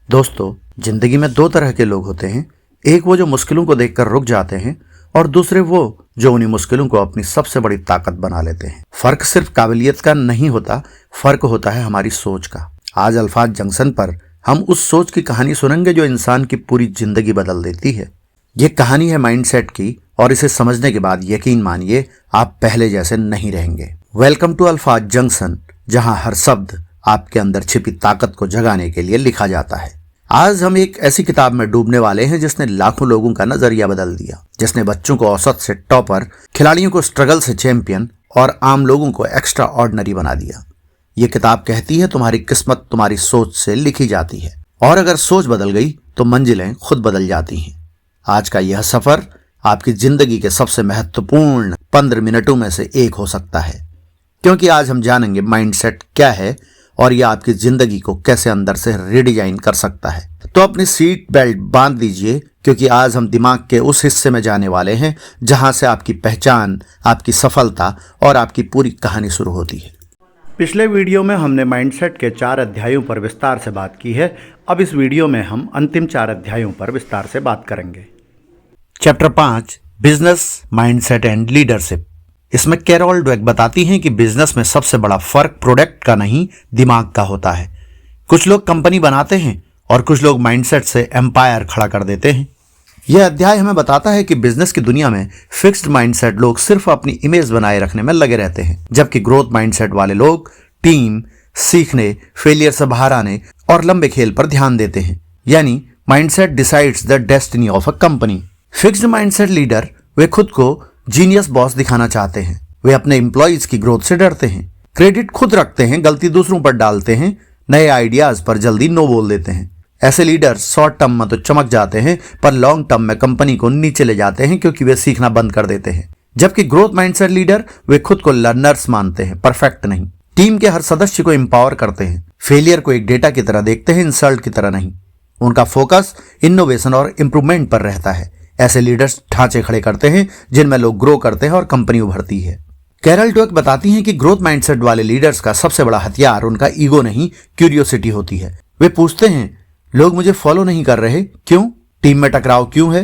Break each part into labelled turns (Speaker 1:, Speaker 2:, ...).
Speaker 1: दोस्तों, जिंदगी में दो तरह के लोग होते हैं। एक वो जो मुश्किलों को देखकर रुक जाते हैं और दूसरे वो जो उन्हीं मुश्किलों को अपनी सबसे बड़ी ताकत बना लेते हैं। फर्क सिर्फ काबिलियत का नहीं होता, फर्क होता है हमारी सोच का। आज अल्फाज जंक्शन पर हम उस सोच की कहानी सुनेंगे जो इंसान की पूरी जिंदगी बदल देती है। ये कहानी है माइंडसेट की और इसे समझने के बाद यकीन मानिए आप पहले जैसे नहीं रहेंगे। वेलकम टू अल्फाज जंक्शन, जहां हर शब्द आपके अंदर छिपी ताकत को जगाने के लिए लिखा जाता है। आज हम एक ऐसी किताब में डूबने वाले हैं जिसने लाखों लोगों का नजरिया बदल दिया, जिसने बच्चों को औसत से टॉपर, खिलाड़ियों को स्ट्रगल से चैंपियन और आम लोगों को एक्स्ट्रा ऑर्डिनरी बना दिया। ये किताब कहती है तुम्हारी किस्मत तुम्हारी सोच से लिखी जाती है और अगर सोच बदल गई तो मंजिलें खुद बदल जाती हैं। आज का यह सफर आपकी जिंदगी के सबसे महत्वपूर्ण 15 मिनटों में से एक हो सकता है, क्योंकि आज हम जानेंगे माइंडसेट क्या है और यह आपकी जिंदगी को कैसे अंदर से रिडिजाइन कर सकता है। तो अपनी सीट बेल्ट बांध दीजिए, क्योंकि आज हम दिमाग के उस हिस्से में जाने वाले हैं जहां से आपकी पहचान, आपकी सफलता और आपकी पूरी कहानी शुरू होती है। पिछले वीडियो में हमने माइंडसेट के 4 अध्यायों पर विस्तार से बात की है। अब इस वीडियो में हम अंतिम 4 अध्यायों पर विस्तार से बात करेंगे। Chapter 5, business, mindset and leadership. इसमें कैरोल ड्वेक बताती हैं कि बिजनेस में सबसे बड़ा फर्क प्रोडक्ट का नहीं, दिमाग का होता है। कुछ लोग कंपनी बनाते हैं और कुछ लोग माइंडसेट से एम्पायर खड़ा कर देते हैं। यह अध्याय हमें बताता है कि बिजनेस की दुनिया में फिक्स्ड माइंडसेट लोग सिर्फ अपनी इमेज बनाए रखने में लगे रहते हैं, जबकि ग्रोथ माइंडसेट वाले लोग टीम, सीखने, फेलियर से बाहर आने और लंबे खेल पर ध्यान देते हैं। यानी mindset decides the destiny of a company. Fixed mindset leader वे खुद को जीनियस बॉस दिखाना चाहते हैं। वे अपने एम्प्लॉइज की ग्रोथ से डरते हैं, क्रेडिट खुद रखते हैं, गलती दूसरों पर डालते हैं, नए आइडियाज पर जल्दी नो बोल देते हैं। ऐसे लीडर शॉर्ट टर्म में तो चमक जाते हैं, पर लॉन्ग टर्म में कंपनी को नीचे ले जाते हैं, क्योंकि वे सीखना बंद कर देते हैं। जबकि ग्रोथ माइंडसेट लीडर वे खुद को लर्नर्स मानते हैं, परफेक्ट नहीं। टीम के हर सदस्य को एम्पावर करते हैं, फेलियर को एक डेटा की तरह देखते हैं, इंसल्ट की तरह नहीं। उनका फोकस इनोवेशन और इंप्रूवमेंट पर रहता है। ऐसे लीडर्स ढांचे खड़े करते हैं जिनमें लोग ग्रो करते हैं और कंपनी उभरती है। कैरल ड्वेक बताती हैं कि ग्रोथ माइंडसेट वाले लीडर्स का सबसे बड़ा हथियार उनका ईगो नहीं, क्यूरियोसिटी होती है। वे पूछते हैं, लोग मुझे फॉलो नहीं कर रहे, क्यों? टीम में टकराव क्यों है?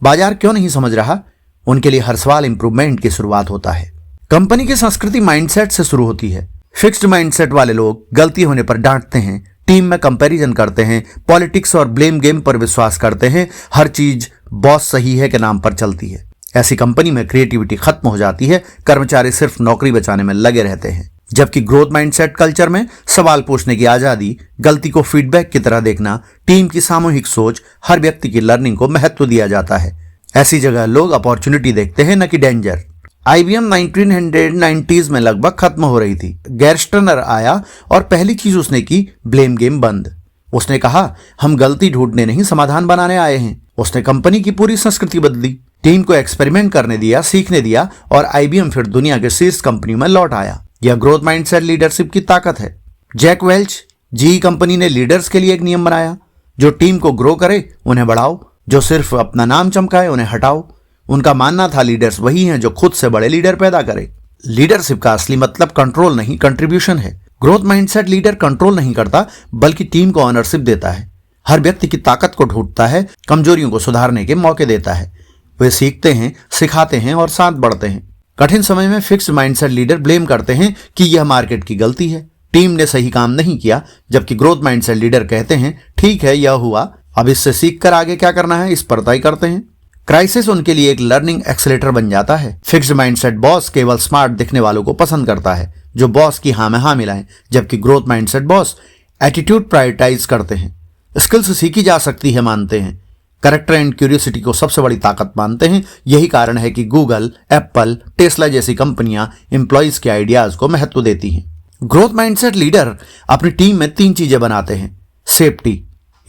Speaker 1: बाजार क्यों नहीं समझ रहा? उनके लिए हर सवाल इंप्रूवमेंट की शुरुआत होता है। कंपनी की संस्कृति माइंडसेट से शुरू होती है। फिक्स्ड माइंडसेट वाले लोग गलती होने पर डांटते हैं, टीम में कंपैरिजन करते हैं, पॉलिटिक्स और ब्लेम गेम पर विश्वास करते हैं, हर चीज बॉस सही है के नाम पर चलती है। ऐसी कंपनी में क्रिएटिविटी खत्म हो जाती है, कर्मचारी सिर्फ नौकरी बचाने में लगे रहते हैं। जबकि ग्रोथ माइंडसेट कल्चर में सवाल पूछने की आजादी, गलती को फीडबैक की तरह देखना, टीम की सामूहिक सोच, हर व्यक्ति की लर्निंग को महत्व दिया जाता है। ऐसी जगह लोग अपॉर्चुनिटी देखते हैं, न कि डेंजर। IBM 1990s में लगभग खत्म हो रही थी। गैरस्टनर आया और पहली चीज उसने की, ब्लेम गेम बंद। उसने कहा, हम गलती ढूंढने नहीं, समाधान बनाने आए हैं। उसने कंपनी की पूरी संस्कृति बदली, टीम को एक्सपेरिमेंट करने दिया, सीखने दिया और IBM फिर दुनिया के शीर्ष कंपनी में लौट आया। यह ग्रोथ माइंडसेट लीडरशिप की ताकत है। जैक वेल्च, GE कंपनी ने लीडर्स के लिए एक नियम बनाया, जो टीम को ग्रो करे उन्हें बढ़ाओ, जो सिर्फ अपना नाम चमकाए उन्हें हटाओ। उनका मानना था लीडर्स वही हैं जो खुद से बड़े लीडर पैदा करे। लीडरशिप का असली मतलब कंट्रोल नहीं, कंट्रीब्यूशन है। ग्रोथ माइंडसेट लीडर कंट्रोल नहीं करता, बल्कि टीम को ऑनरशिप देता है। हर व्यक्ति की ताकत को ढूंढता है, कमजोरियों को सुधारने के मौके देता है। वे सीखते हैं, सिखाते हैं और साथ बढ़ते हैं। कठिन समय में फिक्स्ड माइंडसेट लीडर ब्लेम करते हैं कि यह मार्केट की गलती है, टीम ने सही काम नहीं किया। जबकि ग्रोथ माइंडसेट लीडर कहते हैं, ठीक है, यह हुआ, अब इससे सीख कर आगे क्या करना है इस पर तय करते हैं। क्राइसिस उनके लिए एक लर्निंग एक्सेलेरेटर बन जाता है। फिक्स्ड माइंडसेट बॉस केवल स्मार्ट दिखने वालों को पसंद करता है, जो बॉस की हाँ में हाँ मिलाएं। जबकि growth mindset boss attitude prioritise करते हैं, स्किल्स सीखी जा सकती है मानते हैं, कैरेक्टर एंड क्यूरियोसिटी को सबसे बड़ी ताकत मानते हैं। यही कारण है कि गूगल, एप्पल, टेस्ला जैसी कंपनियां एम्प्लॉइज के आइडियाज को महत्व देती हैं। ग्रोथ माइंडसेट लीडर अपनी टीम में 3 चीजें बनाते हैं। सेफ्टी,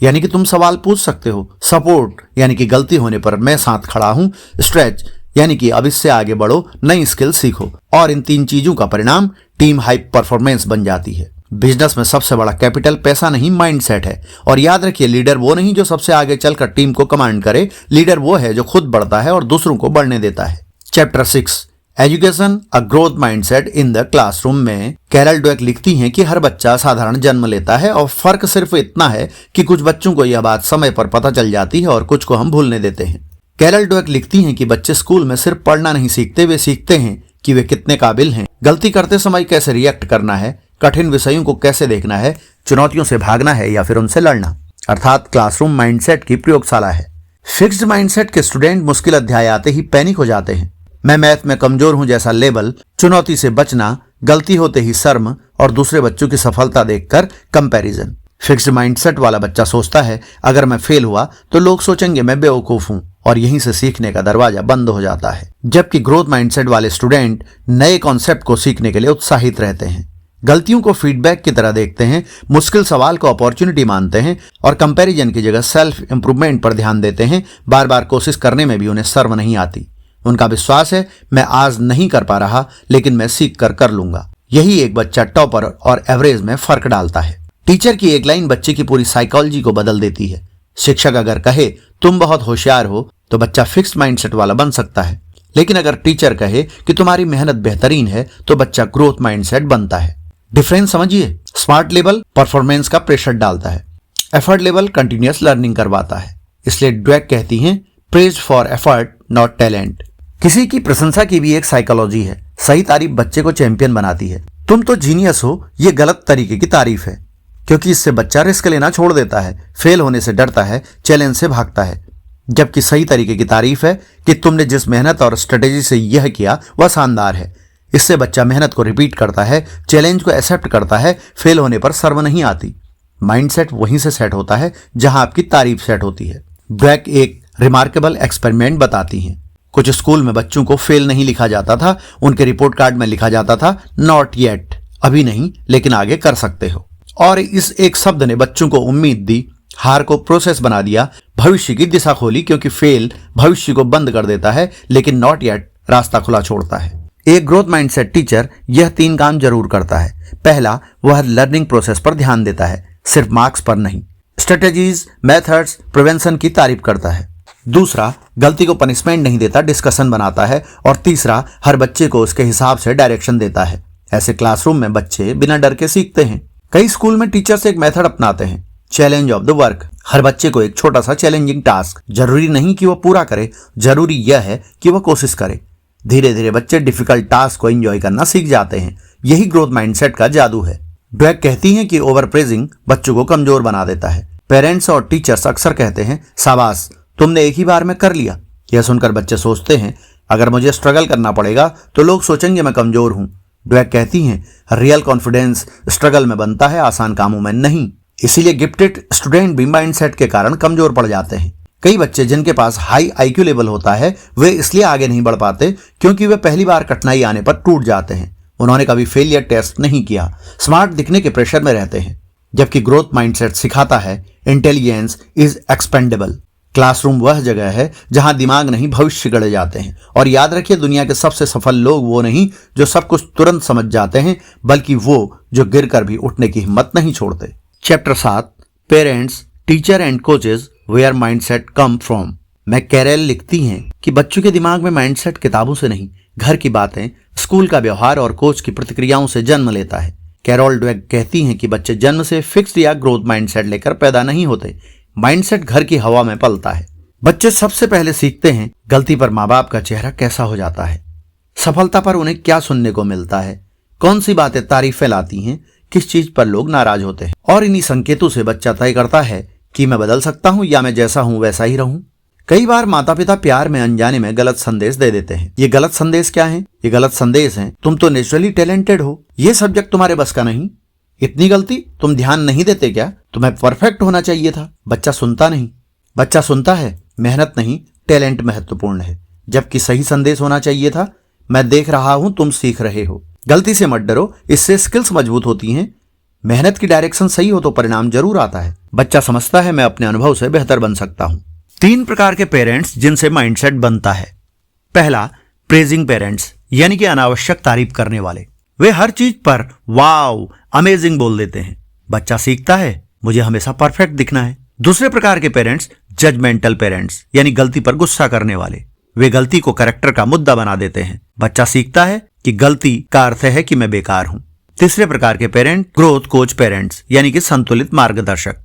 Speaker 1: यानी कि तुम सवाल पूछ सकते हो। सपोर्ट, यानी कि गलती होने पर मैं साथ खड़ा हूं। स्ट्रेच, यानी कि अब इससे आगे बढ़ो, नई स्किल सीखो। और इन 3 चीजों का परिणाम टीम हाई परफॉर्मेंस बन जाती है। बिजनेस में सबसे बड़ा कैपिटल पैसा नहीं, माइंडसेट है। और याद रखिए, लीडर वो नहीं जो सबसे आगे चलकर टीम को कमांड करे, लीडर वो है जो खुद बढ़ता है और दूसरों को बढ़ने देता है। Chapter 6, education a growth mindset in the classroom में कैरल ड्वेक लिखती हैं कि हर बच्चा साधारण जन्म लेता है और फर्क सिर्फ इतना है कि कुछ बच्चों को यह बात समय पर पता चल जाती है और कुछ को हम भूलने देते हैं। कैरल ड्वेक लिखती हैं कि बच्चे स्कूल में सिर्फ पढ़ना नहीं सीखते, वे सीखते हैं कि वे कितने काबिल हैं, गलती करते समय कैसे रिएक्ट करना है, कठिन विषयों को कैसे देखना है, चुनौतियों से भागना है या फिर उनसे लड़ना। अर्थात क्लासरूम माइंडसेट की प्रयोगशाला है। फिक्स्ड माइंडसेट के स्टूडेंट मुश्किल अध्याय आते ही पैनिक हो जाते हैं। मैं मैथ में कमजोर हूं जैसा लेबल, चुनौती से बचना, गलती होते ही शर्म और दूसरे बच्चों की सफलता देखकर कंपैरिजन। फिक्स्ड माइंडसेट वाला बच्चा सोचता है अगर मैं फेल हुआ तो लोग सोचेंगे मैं बेवकूफ हूं और यहीं से सीखने का दरवाजा बंद हो जाता है। जबकि ग्रोथ माइंडसेट वाले स्टूडेंट नए कॉन्सेप्ट को सीखने के लिए उत्साहित रहते हैं, गलतियों को फीडबैक की तरह देखते हैं, मुश्किल सवाल को अपॉर्चुनिटी मानते हैं और कंपैरिजन की जगह सेल्फ इंप्रूवमेंट पर ध्यान देते हैं। बार बार कोशिश करने में भी उन्हें शर्म नहीं आती। उनका विश्वास है मैं आज नहीं कर पा रहा लेकिन मैं सीख कर लूंगा। यही एक बच्चा टॉपर और एवरेज में फर्क डालता है। टीचर की एक लाइन बच्चे की पूरी साइकोलॉजी को बदल देती है। शिक्षक अगर कहे तुम बहुत होशियार हो तो बच्चा फिक्स्ड माइंडसेट वाला बन सकता है, लेकिन अगर टीचर कहे कि तुम्हारी मेहनत बेहतरीन है तो बच्चा ग्रोथ माइंडसेट बनता है। डिफरेंस समझिए। स्मार्ट लेवल परफॉर्मेंस का प्रेशर डालता है, एफर्ट लेवल कंटिन्यूअस लर्निंग करवाता है। इसलिए ड्वेक कहती हैं praise for effort not talent. किसी की प्रशंसा की भी एक साइकोलॉजी है। सही तारीफ बच्चे को चैंपियन बनाती है। तुम तो जीनियस हो, ये गलत तरीके की तारीफ है, क्योंकि इससे बच्चा रिस्क लेना छोड़ देता है, फेल होने से डरता है, चैलेंज से भागता है। जबकि सही तरीके की तारीफ है कि तुमने जिस मेहनत और स्ट्रेटेजी से यह किया वह शानदार है। इससे बच्चा मेहनत को रिपीट करता है, चैलेंज को एक्सेप्ट करता है, फेल होने पर शर्म नहीं आती। माइंडसेट वहीं से सेट होता है जहां आपकी तारीफ सेट होती है। ड्वेक एक रिमार्केबल एक्सपेरिमेंट बताती हैं। कुछ स्कूल में बच्चों को फेल नहीं लिखा जाता था, उनके रिपोर्ट कार्ड में लिखा जाता था नॉट येट, अभी नहीं लेकिन आगे कर सकते हो। और इस एक शब्द ने बच्चों को उम्मीद दी, हार को प्रोसेस बना दिया, भविष्य की दिशा खोली, क्योंकि फेल भविष्य को बंद कर देता है लेकिन नॉट येट रास्ता खुला छोड़ता है। एक ग्रोथ माइंडसेट टीचर यह 3 काम जरूर करता है। पहला, वह लर्निंग प्रोसेस पर ध्यान देता है, सिर्फ मार्क्स पर नहीं। स्ट्रेटेजीज, मेथड्स, प्रिवेंशन की तारीफ करता है। दूसरा, गलती को पनिशमेंट नहीं देता, डिस्कशन बनाता है। और तीसरा, हर बच्चे को उसके हिसाब से डायरेक्शन देता है। ऐसे क्लासरूम में बच्चे बिना डर के सीखते हैं। कई स्कूल में टीचर्स एक मेथड अपनाते हैं, चैलेंज ऑफ द वर्क। हर बच्चे को एक छोटा सा चैलेंजिंग टास्क, जरूरी नहीं कि वह पूरा करे, जरूरी यह है कि वह कोशिश करे। धीरे धीरे बच्चे डिफिकल्ट टास्क को एंजॉय करना सीख जाते हैं। यही ग्रोथ माइंडसेट का जादू है। ड्वेक कहती हैं कि ओवर प्रेजिंग बच्चों को कमजोर बना देता है। पेरेंट्स और टीचर्स अक्सर कहते हैं शाबाश तुमने एक ही बार में कर लिया। यह सुनकर बच्चे सोचते हैं अगर मुझे स्ट्रगल करना पड़ेगा तो लोग सोचेंगे मैं कमजोर हूं। ड्वेक कहती हैं रियल कॉन्फिडेंस स्ट्रगल में बनता है, आसान कामों में नहीं। इसीलिए गिफ्टेड स्टूडेंट भी माइंडसेट के कारण कमजोर पड़ जाते हैं। कई बच्चे जिनके पास हाई आईक्यू लेवल होता है वे इसलिए आगे नहीं बढ़ पाते क्योंकि वे पहली बार कठिनाई आने पर टूट जाते हैं। उन्होंने कभी फेलियर टेस्ट नहीं किया, स्मार्ट दिखने के प्रेशर में रहते हैं। जबकि ग्रोथ माइंडसेट सिखाता है इंटेलिजेंस इज एक्सपेंडेबल। क्लासरूम वह जगह है जहां दिमाग नहीं भविष्य गढ़े जाते हैं। और याद रखिए दुनिया के सबसे सफल लोग वो नहीं जो सब कुछ तुरंत समझ जाते हैं, बल्कि वो जो गिरकर भी उठने की हिम्मत नहीं छोड़ते। Chapter 7, parents, teacher and coaches where mindset come from में कैरल लिखती हैं कि बच्चों के दिमाग में माइंडसेट किताबों से नहीं, घर की बातें, स्कूल का व्यवहार और कोच की प्रतिक्रियाओं से जन्म लेता है। कैरोल ड्वेक कहती हैं कि बच्चे जन्म से फिक्स्ड या ग्रोथ माइंडसेट लेकर पैदा नहीं होते। माइंडसेट घर की हवा में पलता है। बच्चे सबसे पहले सीखते हैं गलती पर माँ बाप का चेहरा कैसा हो जाता है, सफलता पर उन्हें क्या सुनने को मिलता है, कौन सी बातें तारीफें लाती हैं, किस चीज पर लोग नाराज होते हैं। और इन्हीं संकेतों से बच्चा तय करता है कि मैं बदल सकता हूं या मैं जैसा हूं वैसा ही रहूं। कई बार माता पिता प्यार में अनजाने में गलत संदेश दे देते हैं। ये गलत संदेश क्या है? ये गलत संदेश है तुम तो नेचुरली टैलेंटेड हो, ये सब्जेक्ट तुम्हारे बस का नहीं, इतनी गलती तुम ध्यान नहीं देते क्या, तुम्हें परफेक्ट होना चाहिए था। बच्चा सुनता नहीं। बच्चा सुनता है मेहनत नहीं टैलेंट महत्वपूर्ण है, जबकि सही संदेश होना चाहिए था मैं देख रहा हूं तुम सीख रहे हो। गलती से मत डरो, इससे स्किल्स मजबूत होती हैं। मेहनत की डायरेक्शन सही हो तो परिणाम जरूर आता है। बच्चा समझता है मैं अपने अनुभव से बेहतर बन सकता हूं। 3 प्रकार के पेरेंट्स जिनसे माइंडसेट बनता है। पहला, प्रेजिंग पेरेंट्स, यानी कि अनावश्यक तारीफ करने वाले। वे हर चीज पर वाव, अमेजिंग बोल देते हैं। बच्चा सीखता है मुझे हमेशा परफेक्ट दिखना है। दूसरे प्रकार के पेरेंट्स, जजमेंटल पेरेंट्स, यानी गलती पर गुस्सा करने वाले। वे गलती को कैरेक्टर का मुद्दा बना देते हैं। बच्चा सीखता है कि गलती का अर्थ है कि मैं बेकार हूं। तीसरे प्रकार के पेरेंट ग्रोथ कोच पेरेंट्स, यानी कि संतुलित मार्गदर्शक।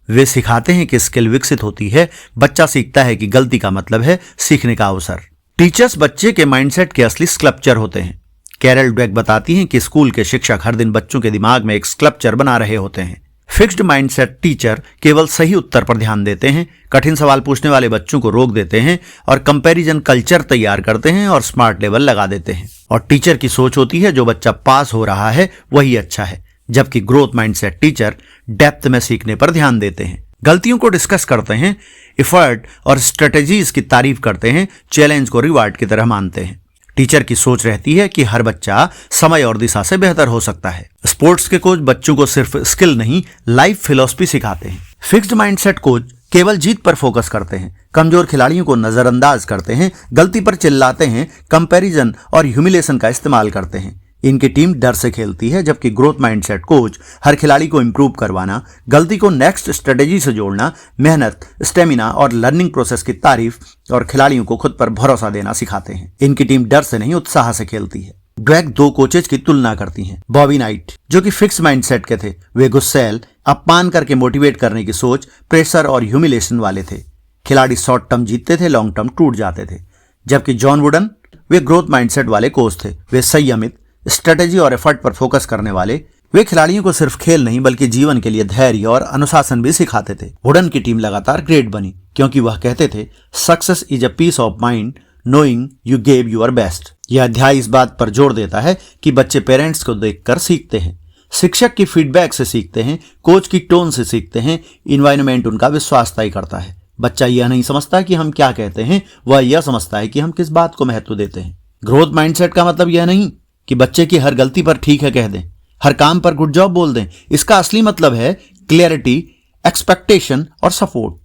Speaker 1: वे सिखाते हैं कि स्किल विकसित होती है। बच्चा सीखता है कि गलती का मतलब है सीखने का अवसर। टीचर्स बच्चे के माइंडसेट के असली स्कल्पचर होते हैं। कैरल ड्वेक बताती हैं कि स्कूल के शिक्षक हर दिन बच्चों के दिमाग में एक स्कल्पचर बना रहे होते हैं। फिक्स्ड माइंडसेट टीचर केवल सही उत्तर पर ध्यान देते हैं, कठिन सवाल पूछने वाले बच्चों को रोक देते हैं और कंपैरिजन कल्चर तैयार करते हैं और स्मार्ट लेवल लगा देते हैं। और टीचर की सोच होती है जो बच्चा पास हो रहा है वही अच्छा है, जबकि ग्रोथ माइंडसेट टीचर डेप्थ में सीखने पर ध्यान देते हैं, गलतियों को डिस्कस करते हैं, एफर्ट और स्ट्रेटेजीज की तारीफ करते हैं, चैलेंज को रिवार्ड की तरह मानते हैं। टीचर की सोच रहती है कि हर बच्चा समय और दिशा से बेहतर हो सकता है। स्पोर्ट्स के कोच बच्चों को सिर्फ स्किल नहीं, लाइफ फिलॉसफी सिखाते हैं। फिक्स्ड माइंडसेट कोच केवल जीत पर फोकस करते हैं, कमजोर खिलाड़ियों को नजरअंदाज करते हैं, गलती पर चिल्लाते हैं, कंपैरिजन और ह्यूमिलेशन का इस्तेमाल करते हैं। इनकी टीम डर से खेलती है, जबकि ग्रोथ माइंडसेट कोच हर खिलाड़ी को इंप्रूव करवाना, गलती को नेक्स्ट स्ट्रेटेजी से जोड़ना, मेहनत, स्टेमिना और लर्निंग प्रोसेस की तारीफ और खिलाड़ियों को खुद पर भरोसा देना सिखाते हैं। इनकी टीम डर से नहीं, उत्साह से खेलती है। ड्वेक दो कोचेज की तुलना करती हैं। बॉबी नाइट, जो कि फिक्स माइंडसेट के थे, वे गुस्सैल, अपमान करके मोटिवेट करने की सोच, प्रेशर और ह्यूमिलेशन वाले थे। खिलाड़ी शॉर्ट टर्म जीतते थे, लॉन्ग टर्म टूट जाते थे। जबकि जॉन वुडन, वे ग्रोथ माइंडसेट वाले कोच थे। वे संयमित, स्ट्रेटेजी और एफर्ट पर फोकस करने वाले। वे खिलाड़ियों को सिर्फ खेल नहीं बल्कि जीवन के लिए धैर्य और अनुशासन भी सिखाते थे। वुडन की टीम लगातार ग्रेट बनी क्योंकि वह कहते थे, success is a piece of mind knowing you gave your best. यह अध्याय इस बात पर जोर देता है कि बच्चे पेरेंट्स को देखकर सीखते हैं, शिक्षक की फीडबैक से सीखते हैं, कोच की टोन से सीखते हैं, इन्वायरमेंट उनका विश्वास तय करता है। बच्चा यह नहीं समझता कि हम क्या कहते हैं, वह यह समझता है कि हम किस बात को महत्व देते हैं। ग्रोथ माइंडसेट का मतलब यह नहीं कि बच्चे की हर गलती पर ठीक है कह दें, हर काम पर गुड जॉब बोल दें। इसका असली मतलब है क्लियरिटी, एक्सपेक्टेशन और सपोर्ट।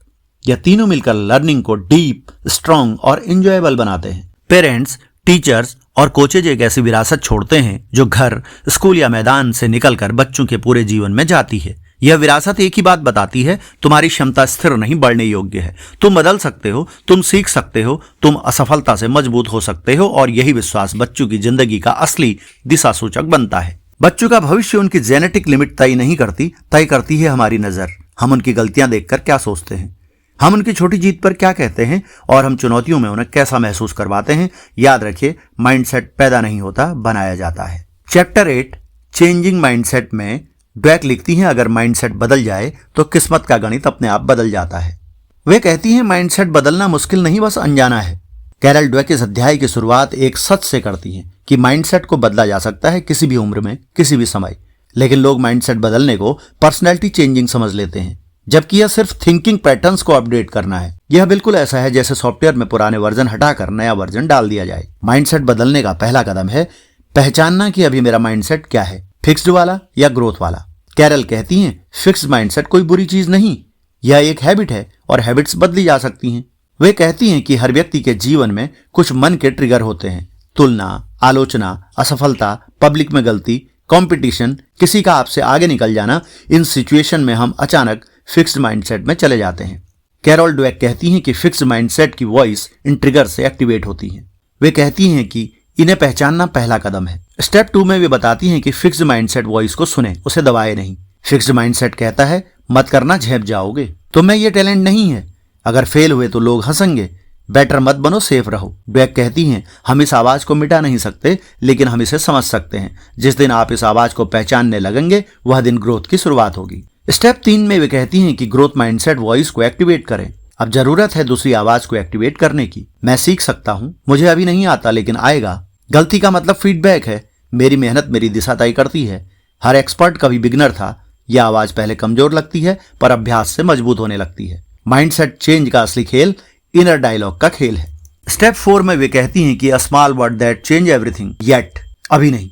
Speaker 1: यह तीनों मिलकर लर्निंग को डीप, स्ट्रॉन्ग और एंजॉयबल बनाते हैं। पेरेंट्स, टीचर्स और कोचेज एक ऐसी विरासत छोड़ते हैं जो घर, स्कूल या मैदान से निकलकर बच्चों के पूरे जीवन में जाती है। यह विरासत एक ही बात बताती है, तुम्हारी क्षमता स्थिर नहीं, बढ़ने योग्य है। तुम बदल सकते हो, तुम सीख सकते हो, तुम असफलता से मजबूत हो सकते हो। और यही विश्वास बच्चों की जिंदगी का असली दिशा सूचक बनता है। बच्चों का भविष्य उनकी जेनेटिक लिमिट तय नहीं करती, तय करती है हमारी नजर। हम उनकी गलतियां देखकर क्या सोचते हैं, हम उनकी छोटी जीत पर क्या कहते हैं और हम चुनौतियों में उन्हें कैसा महसूस करवाते हैं। याद रखिए, माइंडसेट पैदा नहीं होता, बनाया जाता है। चैप्टर 8 चेंजिंग माइंडसेट में ड्वेक लिखती हैं, अगर माइंडसेट बदल जाए तो किस्मत का गणित अपने आप बदल जाता है। वे कहती हैं, माइंडसेट बदलना मुश्किल नहीं, बस अनजाना है। कैरल ड्वेक इस अध्याय की शुरुआत एक सच से करती हैं कि माइंडसेट को बदला जा सकता है किसी भी उम्र में, किसी भी समय। लेकिन लोग माइंडसेट बदलने को पर्सनैलिटी चेंजिंग समझ लेते हैं, जबकि यह सिर्फ थिंकिंग पैटर्न्स को अपडेट करना है। यह बिल्कुल ऐसा है जैसे सॉफ्टवेयर में पुराने वर्जन हटाकर नया वर्जन डाल दिया जाए। माइंडसेट बदलने का पहला कदम है पहचानना कि अभी मेरा माइंडसेट क्या है, फिक्स्ड वाला या ग्रोथ वाला। कैरल कहती हैं, फिक्स्ड माइंडसेट कोई बुरी चीज नहीं, यह एक हैबिट है और हैबिट्स बदली जा सकती हैं। वे कहती हैं कि हर व्यक्ति के जीवन में कुछ मन के ट्रिगर होते हैं, तुलना, आलोचना, असफलता, पब्लिक में गलती, कंपटीशन, किसी का आपसे आगे निकल जाना। इन सिचुएशन में हम अचानक फिक्स्ड माइंडसेट में चले जाते हैं। कैरल ड्वेक कहती हैं कि फिक्स्ड माइंडसेट की वॉइस इन ट्रिगर से एक्टिवेट होती है। वे कहती हैं कि इन्हें पहचानना पहला कदम है। स्टेप 2 में वे बताती हैं कि फिक्स्ड माइंडसेट वॉइस को सुने, उसे दबाए नहीं। फिक्स्ड माइंडसेट कहता है, मत करना, झेप जाओगे, तुम में ये टैलेंट नहीं है, अगर फेल हुए तो लोग हंसेंगे, बेटर मत बनो, सेफ रहो। ड्वेक कहती हैं, हम इस आवाज को मिटा नहीं सकते, लेकिन हम इसे समझ सकते हैं। जिस दिन आप इस आवाज को पहचानने लगेंगे, वह दिन ग्रोथ की शुरुआत होगी। स्टेप 3 में वे कहती हैं कि ग्रोथ माइंडसेट वॉइस को एक्टिवेट करें। अब जरूरत है दूसरी आवाज को एक्टिवेट करने की। मैं सीख सकता हूं, मुझे अभी नहीं आता लेकिन आएगा। गलती का मतलब फीडबैक है, मेरी मेहनत मेरी दिशा तय करती है। हर एक्सपर्ट कभी बिगिनर था। यह आवाज पहले कमजोर लगती है पर अभ्यास से मजबूत होने लगती है। माइंडसेट चेंज का असली खेल इनर डायलॉग का खेल है। स्टेप 4 में वे कहती हैं कि a small word that change everything, yet, अभी नहीं।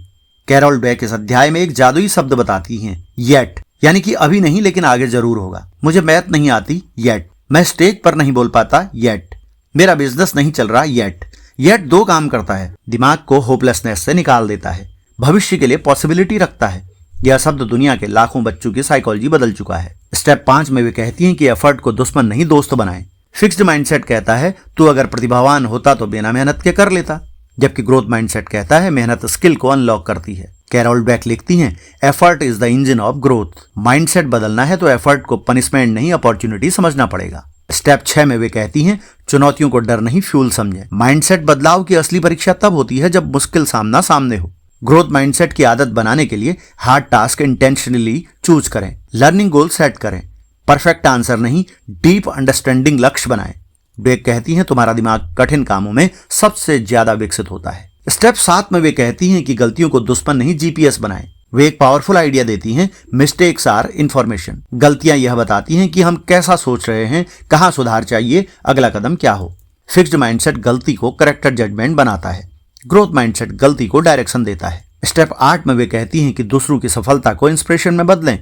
Speaker 1: कैरल ड्वेक इस अध्याय में एक जादुई शब्द बताती हैं, येट, यानी कि अभी नहीं लेकिन आगे जरूर होगा। मुझे मैथ नहीं आती, येट। मैं स्टेज पर नहीं बोल पाता, येट। मेरा बिजनेस नहीं चल रहा, येट। येट 2 काम करता है, दिमाग को होपलेसनेस से निकाल देता है, भविष्य के लिए पॉसिबिलिटी रखता है। यह शब्द दुनिया के लाखों बच्चों की साइकोलॉजी बदल चुका है। स्टेप 5 में वे कहती हैं कि एफर्ट को दुश्मन नहीं दोस्त बनाएं। फिक्स्ड माइंडसेट कहता है तू अगर प्रतिभावान होता तो बिना मेहनत के कर लेता, जबकि ग्रोथ माइंडसेट कहता है मेहनत स्किल को अनलॉक करती है। कैरोल डवेक लिखती हैं, effort is the engine of growth. Mindset बदलना है तो एफर्ट को पनिशमेंट नहीं अपॉर्चुनिटी समझना पड़ेगा। स्टेप 6 में वे कहती हैं, चुनौतियों को डर नहीं फ्यूल समझें। माइंडसेट बदलाव की असली परीक्षा तब होती है जब मुश्किल सामना सामने हो। ग्रोथ माइंडसेट की आदत बनाने के लिए हार्ड टास्क इंटेंशनली चूज करें, लर्निंग गोल सेट करें, परफेक्ट आंसर नहीं डीप अंडरस्टैंडिंग लक्ष्य बनाएं। डवेक कहती हैं तुम्हारा दिमाग कठिन कामों में सबसे ज्यादा विकसित होता है। स्टेप 7 में वे कहती हैं कि गलतियों को दुश्मन नहीं जीपीएस बनाएं। वे एक पावरफुल आइडिया देती हैं, मिस्टेक्स आर इन्फॉर्मेशन। गलतियां यह बताती हैं कि हम कैसा सोच रहे हैं, कहां सुधार चाहिए, अगला कदम क्या हो। फिक्स्ड माइंडसेट गलती को करेक्टर जजमेंट बनाता है, ग्रोथ माइंडसेट गलती को डायरेक्शन देता है। स्टेप 8 में वे कहती हैं कि दूसरों की सफलता को इंस्पिरेशन में बदलें।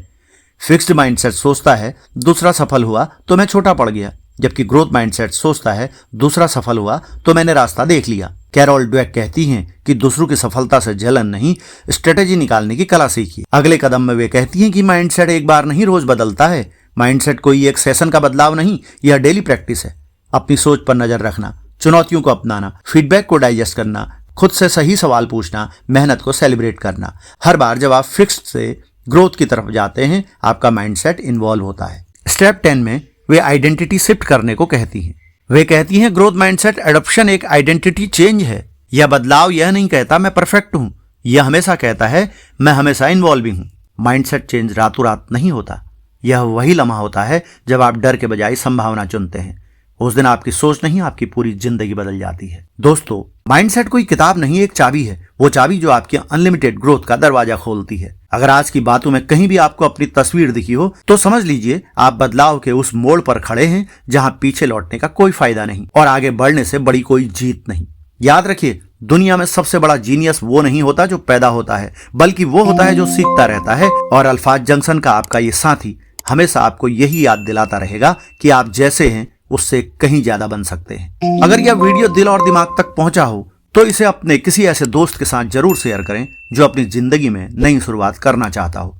Speaker 1: फिक्स्ड माइंडसेट सोचता है दूसरा सफल हुआ तो मैं छोटा पड़ गया, जबकि ग्रोथ माइंडसेट सोचता है दूसरा सफल हुआ तो मैंने रास्ता देख लिया। कैरोल डवेक कहती हैं कि दूसरों की सफलता से जलन नहीं, स्ट्रेटेजी निकालने की कला सीखिए। अगले कदम में वे कहती हैं कि माइंडसेट एक बार नहीं रोज बदलता है। माइंडसेट कोई एक सेशन का बदलाव नहीं, यह डेली प्रैक्टिस है। अपनी सोच पर नजर रखना, चुनौतियों को अपनाना, फीडबैक को डाइजेस्ट करना, खुद से सही सवाल पूछना, मेहनत को सेलिब्रेट करना। हर बार जब आप फिक्स्ड से ग्रोथ की तरफ जाते हैं आपका माइंडसेट इन्वॉल्व होता है। स्टेप 10 में वे आइडेंटिटी शिफ्ट करने को कहती हैं। वे कहती हैं ग्रोथ माइंडसेट एडॉप्शन एक आइडेंटिटी चेंज है। यह बदलाव यह नहीं कहता मैं परफेक्ट हूं, यह हमेशा कहता है मैं हमेशा इन्वॉल्विंग हूं। माइंडसेट चेंज रातों रात नहीं होता, यह वही लम्हा होता है जब आप डर के बजाय संभावना चुनते हैं। उस दिन आपकी सोच नहीं आपकी पूरी जिंदगी बदल जाती है। दोस्तों, माइंडसेट कोई किताब नहीं, एक चाबी है, वो चाबी जो आपके अनलिमिटेड ग्रोथ का दरवाजा खोलती है। अगर आज की बातों में कहीं भी आपको अपनी तस्वीर दिखी हो तो समझ लीजिए आप बदलाव के उस मोड़ पर खड़े हैं जहां पीछे लौटने का कोई फायदा नहीं और आगे बढ़ने से बड़ी कोई जीत नहीं। याद रखिए, दुनिया में सबसे बड़ा जीनियस वो नहीं होता जो पैदा होता है, बल्कि वो होता है जो सीखता रहता है। और अल्फाज जंक्शन का आपका ये साथी हमेशा आपको यही याद दिलाता रहेगा कि आप जैसे हैं उससे कहीं ज्यादा बन सकते हैं। अगर यह वीडियो दिल और दिमाग तक पहुंचा हो तो इसे अपने किसी ऐसे दोस्त के साथ जरूर शेयर करें जो अपनी जिंदगी में नई शुरुआत करना चाहता हो।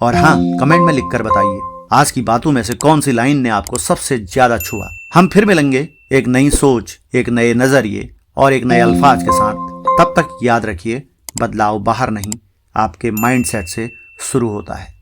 Speaker 1: और हाँ, कमेंट में लिखकर बताइए आज की बातों में से कौन सी लाइन ने आपको सबसे ज्यादा छुआ। हम फिर मिलेंगे एक नई सोच, एक नए नजरिए और एक नए अल्फाज के साथ। तब तक याद रखिए, बदलाव बाहर नहीं आपके माइंडसेट से शुरू होता है।